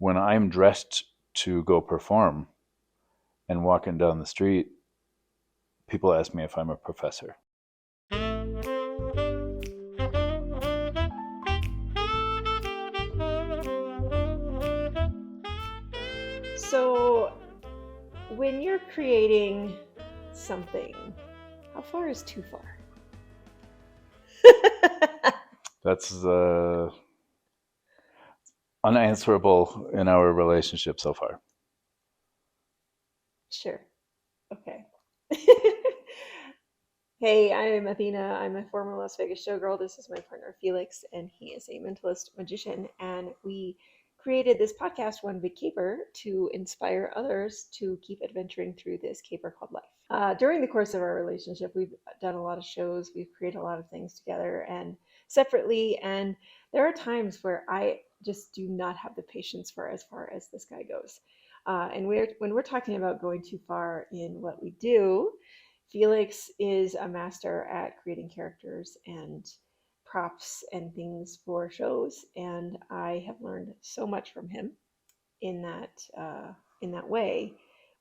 when I'm dressed to go perform and walking down the street, people ask me if I'm a professor. So, when you're creating something, how far is too far? That's unanswerable in our relationship so far. Sure. Okay. Hey, I'm Athena. I'm a former Las Vegas showgirl. This is my partner Felix, and he is a mentalist magician. And we created this podcast, One Big Caper, to inspire others to keep adventuring through this caper called life. During the course of our relationship, we've done a lot of shows. We've created a lot of things together and separately. And there are times where I just do not have the patience for as far as this guy goes. And when we're talking about going too far in what we do, Felix is a master at creating characters and props and things for shows, and I have learned so much from him in that way.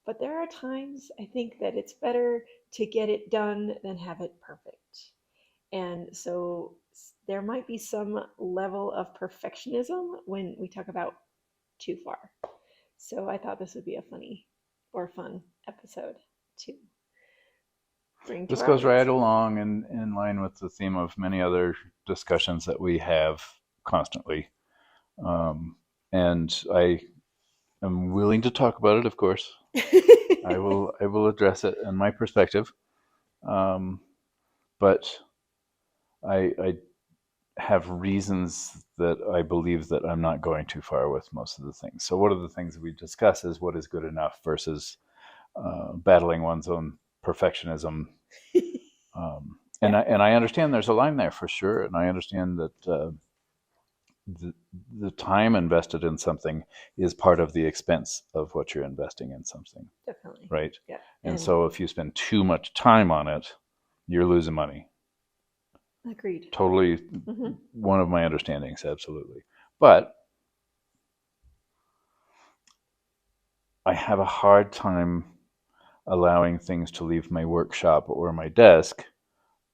But there are times I think that it's better to get it done than have it perfect, and so there might be some level of perfectionism when we talk about too far. So I thought this would be a funny or fun episode to bring to This our goes right audience. along in line with the theme of many other discussions that we have constantly. And I am willing to talk about it, of course. I will address it in my perspective. But I have reasons that I believe that I'm not going too far with most of the things. So one of the things we discuss is what is good enough versus battling one's own perfectionism. And I understand there's a line there for sure, and I understand that the time invested in something is part of the expense of what you're investing in something. Definitely. Right? Yeah. And so if you spend too much time on it, you're losing money. Agreed. Totally one of my understandings, absolutely. But I have a hard time allowing things to leave my workshop or my desk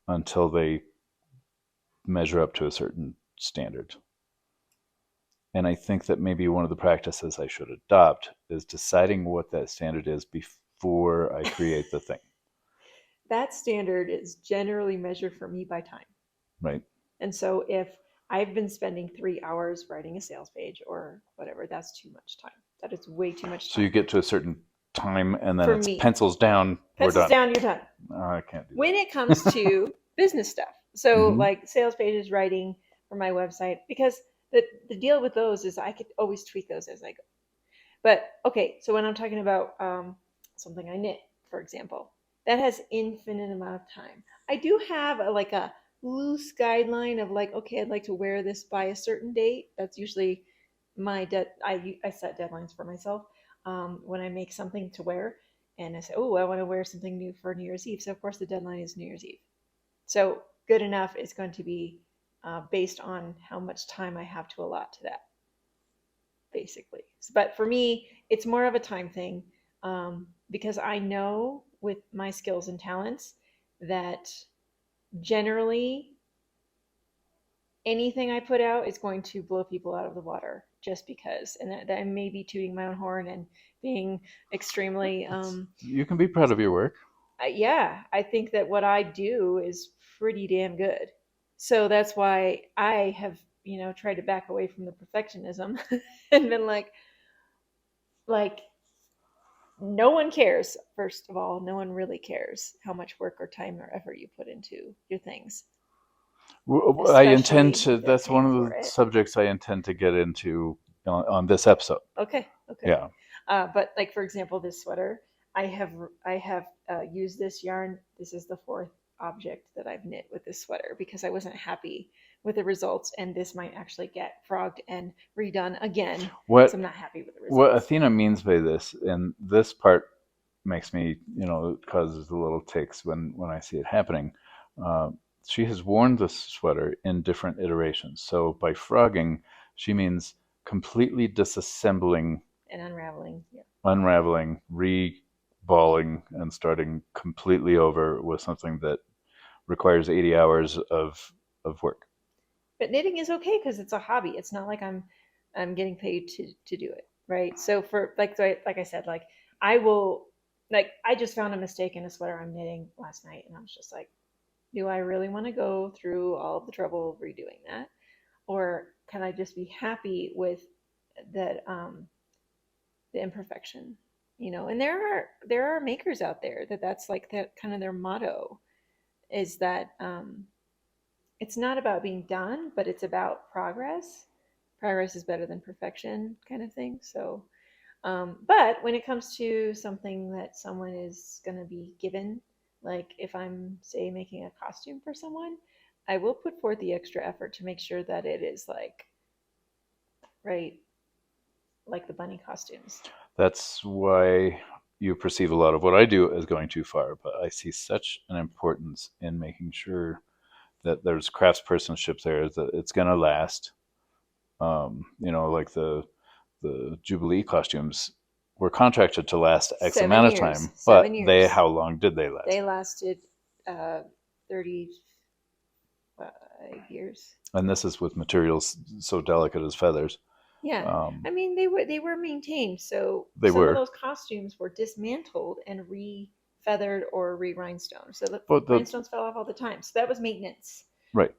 until they measure up to a certain standard. And I think that maybe one of the practices I should adopt is deciding what that standard is before I create the thing. That standard is generally measured for me by time. Right. And so if I've been spending 3 hours writing a sales page or whatever, that's too much time. That is way too much time. So you get to a certain time and then For it's me. pencils down, we're Pencils done. down, you're done. I can't do When that. it comes to business stuff. So like sales pages, writing for my website, because the deal with those is I could always tweak those as I go. But okay, so when I'm talking about something I knit, for example, that has infinite amount of time. I do have a loose guideline of like, okay, I'd like to wear this by a certain date. That's usually my I set deadlines for myself when I make something to wear, and I say, oh, I want to wear something new for New Year's Eve. So of course the deadline is New Year's Eve. So good enough is going to be based on how much time I have to allot to that, basically. But for me, it's more of a time thing because I know with my skills and talents that generally anything I put out is going to blow people out of the water just because. And that I may be tooting my own horn and being extremely... You can be proud of your work. Yeah, I think that what I do is pretty damn good. So that's why I have, tried to back away from the perfectionism and been like, no one cares. First of all, no one really cares how much work or time or effort you put into your things. I intend to, that's one of the subjects I intend to get into on this episode. Okay. Yeah. But like, for example, this sweater, I have used this yarn. This is the fourth object that I've knit with this sweater because I wasn't happy with the results, and this might actually get frogged and redone again. So I'm not happy with the results. What Athena means by this, and this part makes me, it causes a little tics when I see it happening. She has worn this sweater in different iterations. So by frogging, she means completely disassembling and unraveling. Yeah. unraveling, reballing, and starting completely over with something that requires 80 hours of work. But knitting is okay because it's a hobby. It's not like I'm getting paid to do it, right? So for like I said, like I will like I just found a mistake in a sweater I'm knitting last night, and I was just like, do I really want to go through all of the trouble of redoing that, or can I just be happy with that the imperfection? And there are makers out there that's like that kind of their motto is that it's not about being done, but it's about progress. Progress is better than perfection, kind of thing. So, but when it comes to something that someone is going to be given, like if I'm, say, making a costume for someone, I will put forth the extra effort to make sure that it is like, right, like the bunny costumes. That's why you perceive a lot of what I do as going too far, but I see such an importance in making sure that there's craftspersonship there, that it's going to last. Like the Jubilee costumes were contracted to last X Seven amount of years. time, but 7 years. how long did they They last? lasted 35 years. And this is with materials so delicate as feathers. Yeah, Um, I mean they were maintained. So they some of were, those costumes were dismantled and re-feathered or re-rhinestoned. So the but the rhinestones fell off all the time. So that was maintenance. right.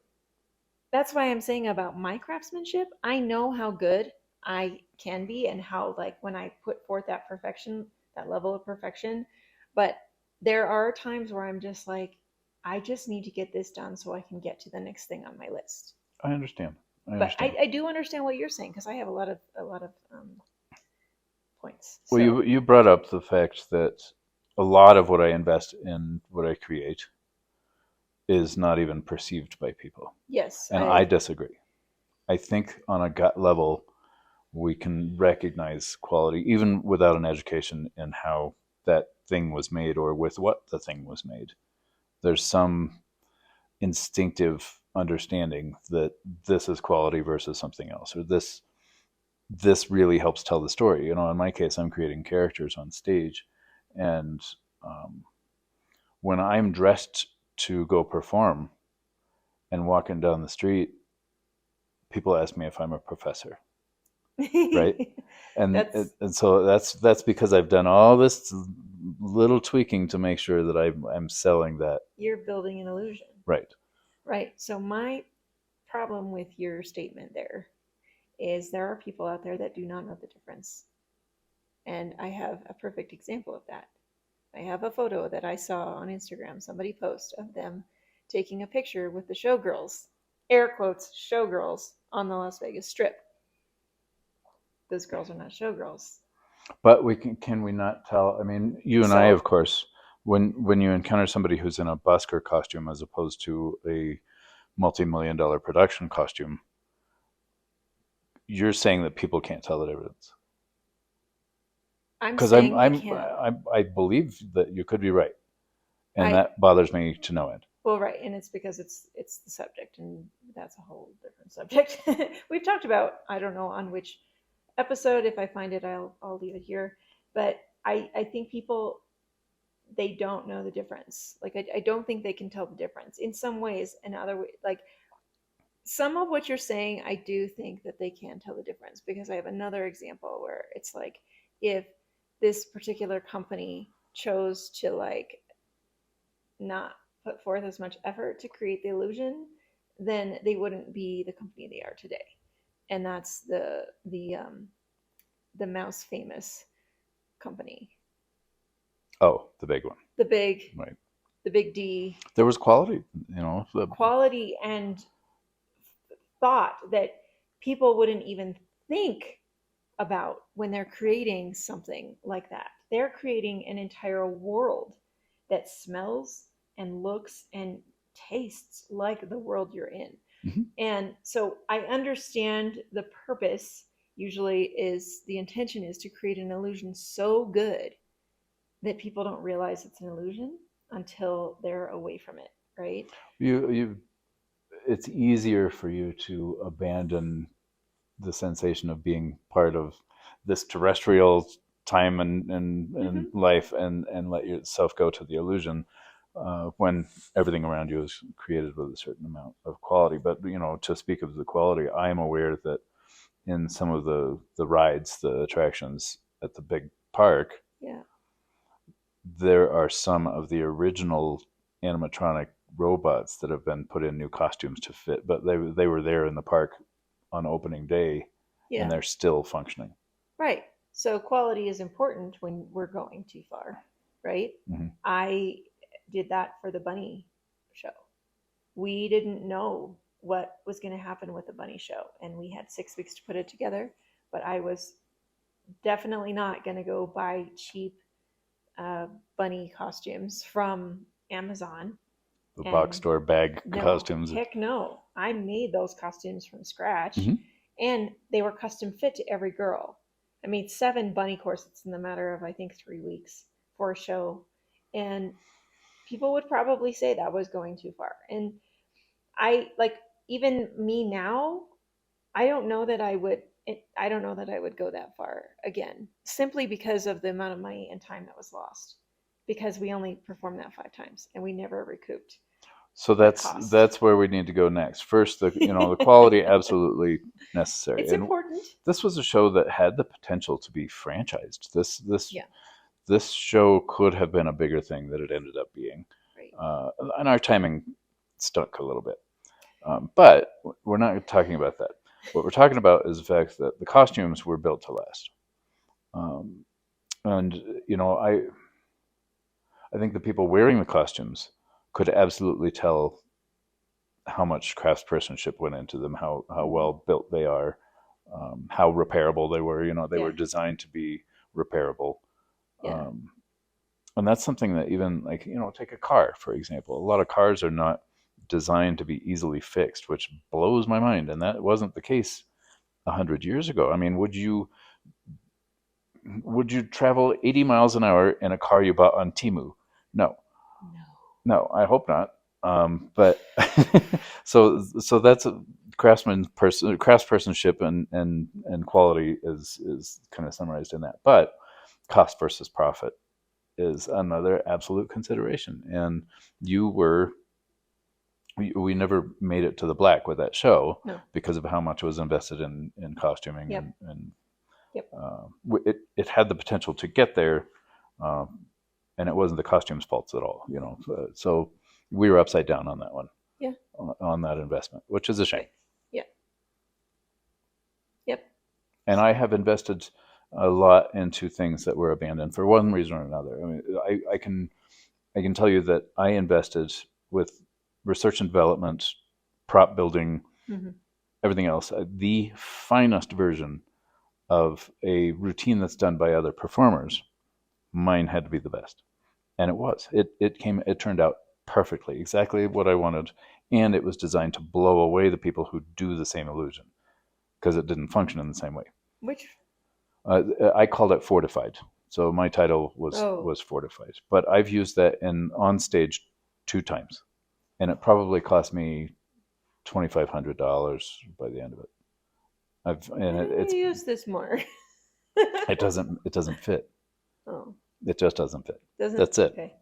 That's why I'm saying about my craftsmanship. I know how good I can be and how like when I put forth that perfection, that level of perfection. But there are times where I'm just like, I just need to get this done so I can get to the next thing on my list. I understand. I But understand. I do understand what you're saying because I have a lot of points. Well, So you brought up the fact that a lot of what I invest in, what I create, is not even perceived by people, yes, and I I disagree. I think on a gut level, we can recognize quality even without an education in how that thing was made or with what the thing was made. There's some instinctive understanding that this is quality versus something else, or this really helps tell the story. In my case, I'm creating characters on stage, and um, when I'm dressed to go perform and walking down the street, people ask me if I'm a professor, right? And that's and so that's because I've done all this little tweaking to make sure that I'm selling that you're building an illusion. right. Right. So my problem with your statement there is there are people out there that do not know the difference. And I have a perfect example of that. I have a photo that I saw on Instagram, somebody post of them taking a picture with the showgirls, air quotes, showgirls on the Las Vegas Strip. Those girls are not showgirls. But can we not tell? I mean, you and I, So of course, when you encounter somebody who's in a busker costume as opposed to a multi-million-dollar production costume, you're saying that people can't tell the difference. I'm Because saying they can. I believe that you could be right, and I that bothers me to no end. Well, right, and it's because it's the subject, and that's a whole different subject. We've talked about I don't know on which episode. If I find it, I'll leave it here. But I think people they don't know the difference. Like I don't think they can tell the difference in some ways. In other ways, like some of what you're saying, I do think that they can tell the difference because I have another example where it's like if this particular company chose to like not put forth as much effort to create the illusion, then they wouldn't be the company they are today. And that's the mouse famous company, Oh, the big one, the big right? the big D, There was quality, quality and thought that people wouldn't even think about when they're creating something like that. They're creating an entire world that smells and looks and tastes like the world you're in. Mhm. And so I understand the purpose usually is the intention is to create an illusion so good that people don't realize it's an illusion until they're away from it, right? you it's easier for you to abandon the sensation of being part of this terrestrial time and Hmm. life, and let yourself go to the illusion, when everything around you is created with a certain amount of quality. But to speak of the quality, I am aware that in some of the rides, the attractions at the big park, Yeah. there are some of the original animatronic robots that have been put in new costumes to fit, but they were there in the park on opening day, and Yeah. they're still functioning. Right. So quality is important when we're going too far, right? Mm-hmm. I did that for the bunny show. We didn't know what was going to happen with the bunny show, and we had 6 weeks to put it together. But I was definitely not going to go buy cheap uh, bunny costumes from Amazon. The box And store bag no, costumes. heck no. I made those costumes from scratch, Mm-hmm. and they were custom fit to every girl. I made 7 bunny corsets in the matter of, I think, 3 weeks for a show. And people would probably say that was going too far. And I like, even me now, I don't know that I would. I don't know that I would go that far again, simply because of the amount of money and time that was lost. Because we only performed that 5 times and we never recouped So that that's cost. that's where we need to go next. First, the quality, absolutely necessary, It's and important. this was a show that had the potential to be franchised. This Yeah, this show could have been a bigger thing that it ended up being, right. and our timing stunk a little bit. But we're not talking about that. What we're talking about is the fact that the costumes were built to last. Um, and I think the people wearing the costumes could absolutely tell how much craftspersonship went into them, how Hmm. well built they are, how repairable they were. They Yeah, were designed to be repairable. yeah, Um, and that's something that, even, like, take a car, for example. A lot of cars are not designed to be easily fixed, which blows my mind. And that wasn't the case 100 years ago. I mean, would you travel 80 miles an hour in a car you bought on Timu? No, no. no, I hope not. But so that's a craftspersonship, and quality is kind of summarized in that. But cost versus profit is another absolute consideration. And you were we never made it to the black with that show No. because of how much was invested in costuming, Yep, and yep, it had the potential to get there, uh, and it wasn't the costumes' faults at all. So we were upside down on that one, yeah, on that investment, which is a shame. right. Yeah, yep. And I have invested a lot into things that were abandoned for one reason or another. I mean, I can tell you that I invested with research and development, prop building, Hmm. everything else, the finest version of a routine that's done by other performers. Mine had to be the best, and it was. It turned out perfectly, exactly what I wanted, and it was designed to blow away the people who do the same illusion, because it didn't function in the same way. Which, I called it fortified, so my title was oh, was fortified. But I've used that in on stage 2 times, and it probably cost me $2,500 by the end of it. I And want to use this more. it doesn't fit. Oh, It just doesn't fit. doesn't, That's it. okay.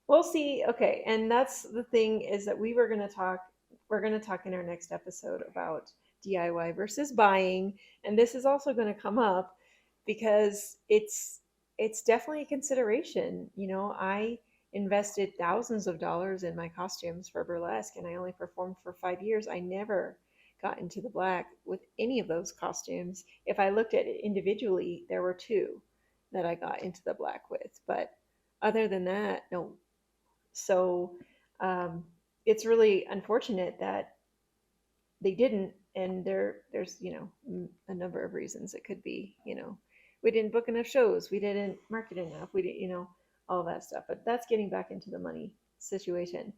We'll see. Okay, and that's the thing, is that we're going to talk in our next episode about DIY versus buying, and this is also going to come up because it's definitely a consideration. I invested thousands of dollars in my costumes for burlesque, and I only performed for 5 years. I never got into the black with any of those costumes. If I looked at it individually, there were 2 that I got into the black with, but other than that, no. So um, it's really unfortunate that they didn't, and there's a number of reasons it could be. We didn't book enough shows, we didn't market enough, we didn't, all that stuff. But that's getting back into the money situation.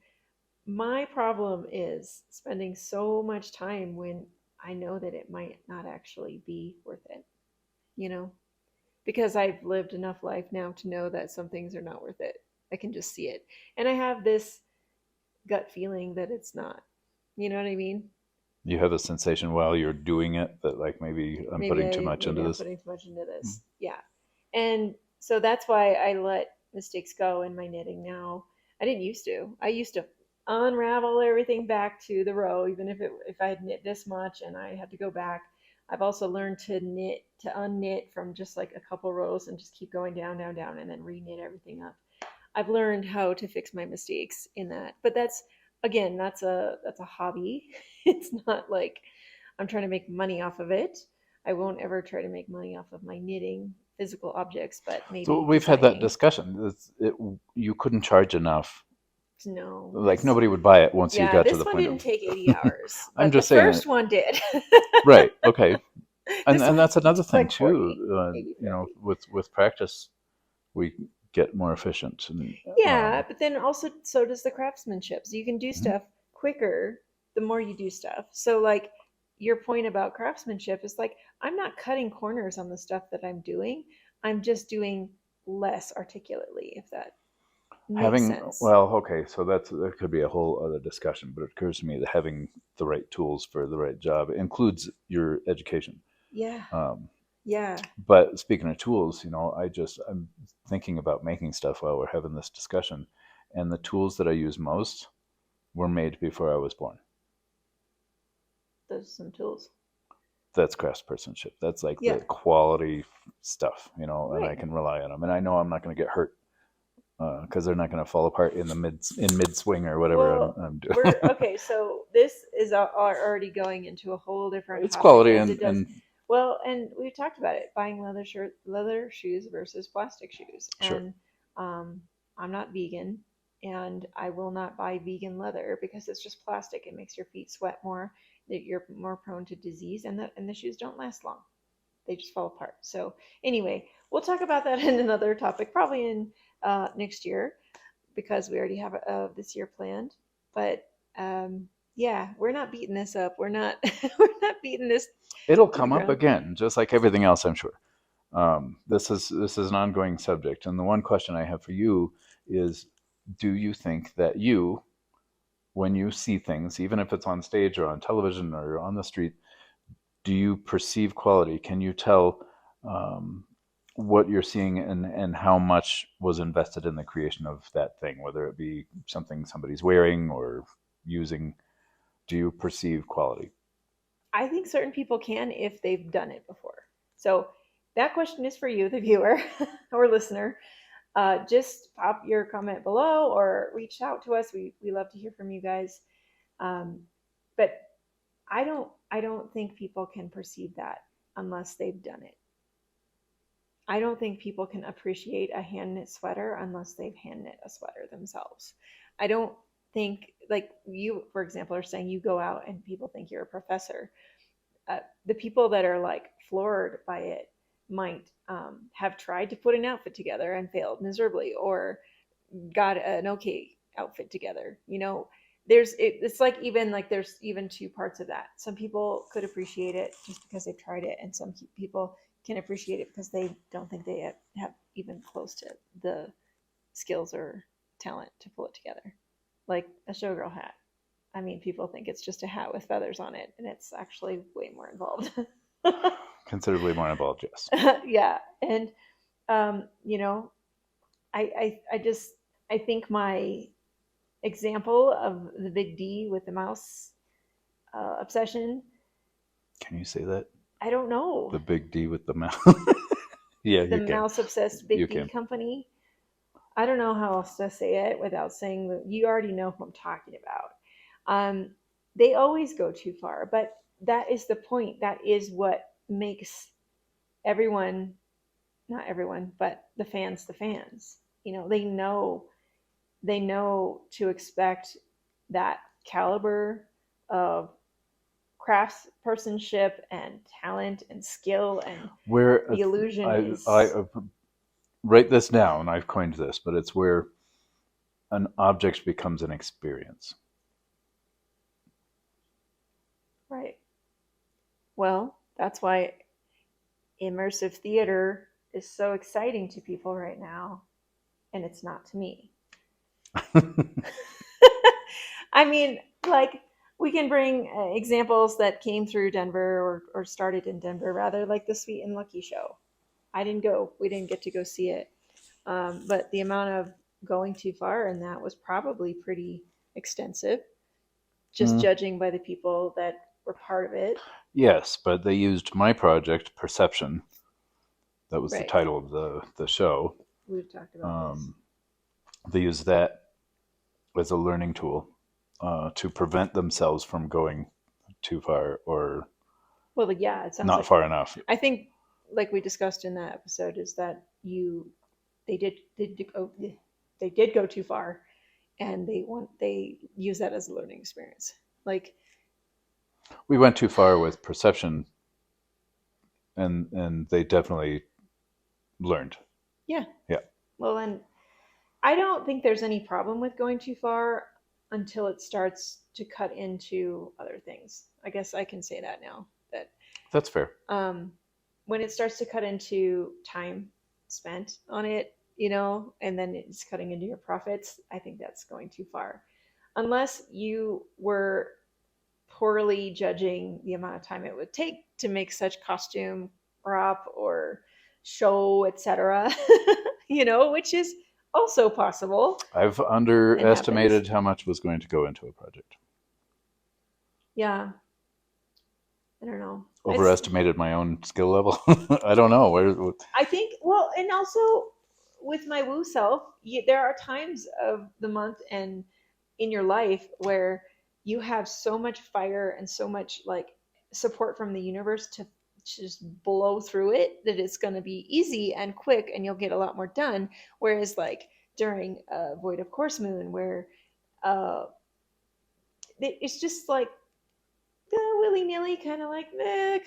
My problem is spending so much time when I know that it might not actually be worth it. You know, because I've lived enough life now to know that some things are not worth it. I can just see it, and I have this gut feeling that it's not. You know what I mean? You have a sensation while you're doing it that like maybe I'm putting too much into Maybe I'm this. putting too much into this. Yeah. And so that's why I let mistakes go in my knitting now. I didn't used to. I used to unravel everything back to the row, even if I had knit this much and I had to go back. I've also learned to unknit from just like a couple rows and just keep going down, down, down, and then reknit everything up. I've learned how to fix my mistakes in that. But that's again, that's a hobby. It's not like I'm trying to make money off of it. I won't ever try to make money off of my knitting physical objects, but So maybe we've had that designing. discussion. You couldn't charge enough. No, Like nobody would buy it once you yeah, got to this the one point didn't of. take 80 hours, I'm but the just saying first it. one did. Right. Okay. And This and one that's another took thing like too. 40, maybe You know, 50. with practice, we get more efficient. And Yeah, but then also so does the craftsmanship. So you can do mhm. stuff quicker the more you do stuff. So like your point about craftsmanship is like I'm not cutting corners on the stuff that I'm doing. I'm just doing less articulately, if that makes Having sense. well, okay, so that could be a whole other discussion. But it occurs to me that having the right tools for the right job includes your education. Yeah. Um, Yeah. but speaking of tools, I'm thinking about making stuff while we're having this discussion, and the tools that I use most were made before I was born. Those are some tools. That's craftspersonship. That's like Yeah. the quality stuff, and I Right. can rely on them, and I know I'm not going to get hurt because they're not going to fall apart in the mid swing or whatever Well, I'm doing. we're okay. So this is already going into a whole different It's topic, quality as and it does. and Well, and we talked about it: buying leather shoes versus plastic shoes. sure, And um, I'm not vegan, and I will not buy vegan leather because it's just plastic. It makes your feet sweat more. That you're more prone to disease, and the shoes don't last long. They just fall apart. So anyway, we'll talk about that in another topic, probably in next year because we already have this year planned. But yeah, we're not beating this up. We're not we're not beating this it'll to the come up ground. again, just like everything else, I'm sure. This is an ongoing subject, and the one question I have for you is: do you think that when you see things, even if it's on stage or on television or on the street, do you perceive quality? Can you tell um, what you're seeing and how much was invested in the creation of that thing, whether it be something somebody's wearing or using? Do you perceive quality? I think certain people can if they've done it before. So that question is for you, the viewer or listener. Just pop your comment below or reach out to us. We love to hear from you guys. Um, but I don't think people can perceive that unless they've done it. I don't think people can appreciate a hand knit sweater unless they've hand knit a sweater themselves. I don't think, like you, for example, are saying you go out and people think you're a professor. The people that are like floored by it might have tried to put an outfit together and failed miserably, or got an okay outfit together. It's like there's even two parts of that. Some people could appreciate it just because they've tried it, and some people can appreciate it because they don't think they have even close to the skills or talent to pull it together. Like a showgirl hat. I mean, people think it's just a hat with feathers on it, and it's actually way more involved. Considerably more involved, yes. Yeah, and you know, I just I think my example of the big D with the mouse obsession. Can you say that? I don't know. The big D with the mouth. Yeah, The you can. mouse obsessed You big D can. company. I don't know how else to say it without saying that you already know who I'm talking about. Um, they always go too far, but that is the point. That is what makes everyone, not everyone, but the fans, the fans. They know to expect that caliber of craftspersonship and talent and skill, and Where the illusion I is write this down. I've coined this, but it's where an object becomes an experience. right. Well, that's why immersive theater is so exciting to people right now, and it's not to me. I mean, like, we can bring examples that came through Denver or started in Denver, rather, like the Sweet and Lucky show. I didn't go. We didn't get to go see it. But the amount of going too far in that was probably pretty extensive, just Mm, judging by the people that were part of it. yes, but they used my project, Perception. That was the Right. title of the show. We've talked about this. Um, they used that as a learning tool to prevent themselves from going too far or Well, yeah, it sounds not like far enough. I think, like we discussed in that episode, is that they did go too far, and they use that as a learning experience. Like, We went too far with Perception, and they definitely learned. yeah, Yeah, well, and I don't think there's any problem with going too far until it starts to cut into other things. I guess I can say that now. That that's fair. um, when it starts to cut into time spent on it, and then it's cutting into your profits, I think that's going too far. Unless you were poorly judging the amount of time it would take to make such costume, prop, or show, etc., which is also possible I've and happens. underestimated how much was going to go into a project. Yeah, I don't know. Overestimated my own skill level. I don't know where. I think, well, and also with my woo self, there are times of the month and in your life where you have so much fire and so much like support from the universe to just blow through it that it's going to be easy and quick and you'll get a lot more done. Whereas like during a void of course moon where uh, it's just like willy-nilly kind of like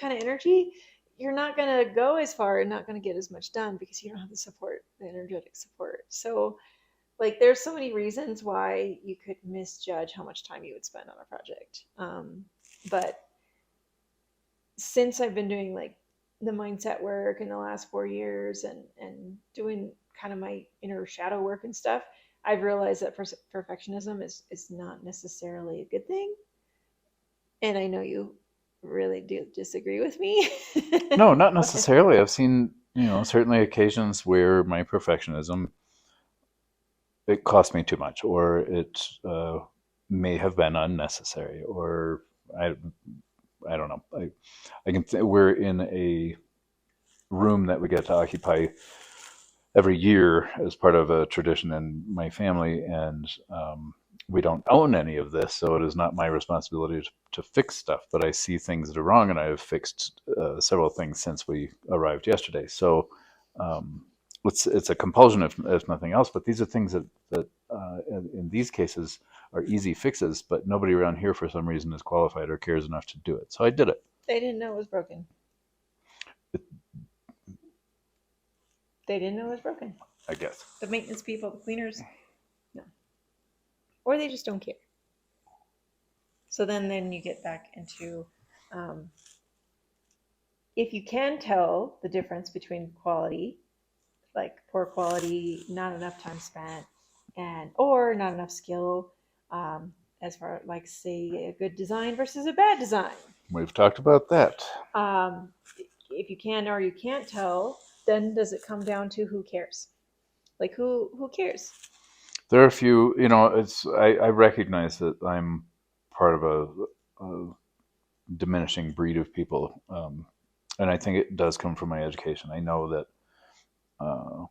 kind of energy, you're not going to go as far and not going to get as much done because you don't have the support, the energetic support. So like there's so many reasons why you could misjudge how much time you would spend on a project. But since I've been doing like the mindset work in the last 4 years and doing kind of my inner shadow work and stuff, I've realized that perfectionism is not necessarily a good thing. And I know you really do disagree with me. No, not But necessarily. I've seen, certainly occasions where my perfectionism it cost me too much, or it may have been unnecessary, or I, I don't know. We're in a room that we get to occupy every year as part of a tradition in my family, and we don't own any of this, so it is not my responsibility to fix stuff. But I see things that are wrong, and I have fixed several things since we arrived yesterday. So um, it's a compulsion, if nothing else. But these are things that in these cases are easy fixes, but nobody around here for some reason is qualified or cares enough to do it. So I did it. they didn't know it was broken. They didn't know it was broken. I guess. The maintenance people, the cleaners, no. Or they just don't care. So then you get back into um, if you can tell the difference between quality, like poor quality, not enough time spent, and or not enough skill, as far like say a good design versus a bad design. We've talked about that. Um, if you can or you can't tell, then does it come down to who cares? Like who cares? There are a few, I recognize that I'm part of a diminishing breed of people. And I think it does come from my education. I know that uh,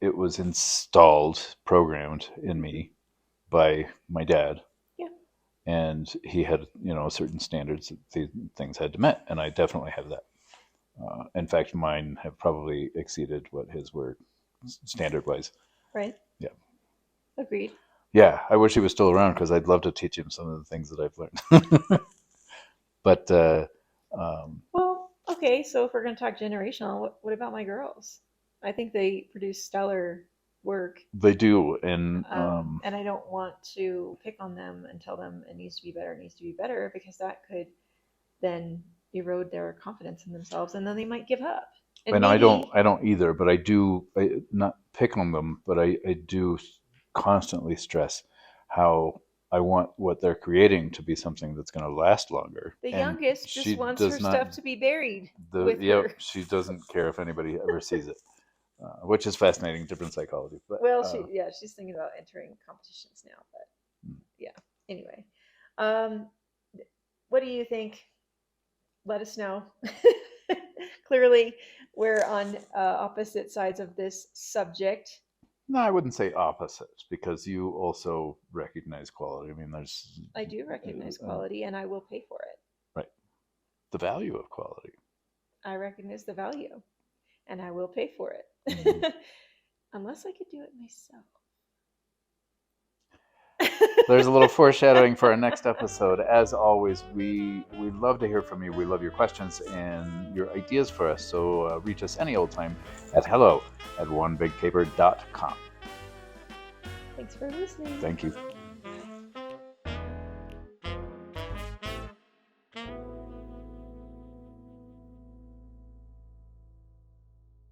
it was installed, programmed in me by my dad. Yeah. And he had, certain standards that these things had to meet. And I definitely have that. In fact, mine have probably exceeded what his were standard wise. Right. Yeah. Agreed. Yeah, I wish he was still around because I'd love to teach him some of the things that I've learned. But Well, okay, so if we're going to talk generational, what about my girls? I think they produce stellar work, they do, and and I don't want to pick on them and tell them it needs to be better, it needs to be better, because that could then erode their confidence in themselves, and then they might give up. And and maybe, I don't either. But not pick on them, but I do constantly stress how I want what they're creating to be something that's going to last longer. The And youngest she just wants does her not. stuff to be buried The with Yep, her. she doesn't care if anybody ever sees it, which is fascinating. Different psychology, but Well, she's thinking about entering competitions now, but yeah. Anyway, um, what do you think? Let us know. Clearly, we're on opposite sides of this subject. no, I wouldn't say opposites because you also recognize quality. I mean, I do recognize uh, quality, and I will pay for it. right, the value of quality. I recognize the value, and I will pay for it. Mm-hmm. Unless I could do it myself. There's a little foreshadowing for our next episode. As always, we love to hear from you. We love your questions and your ideas for us. So reach us any old time at hello@onebigpaper.com. Thanks for listening. Thank you.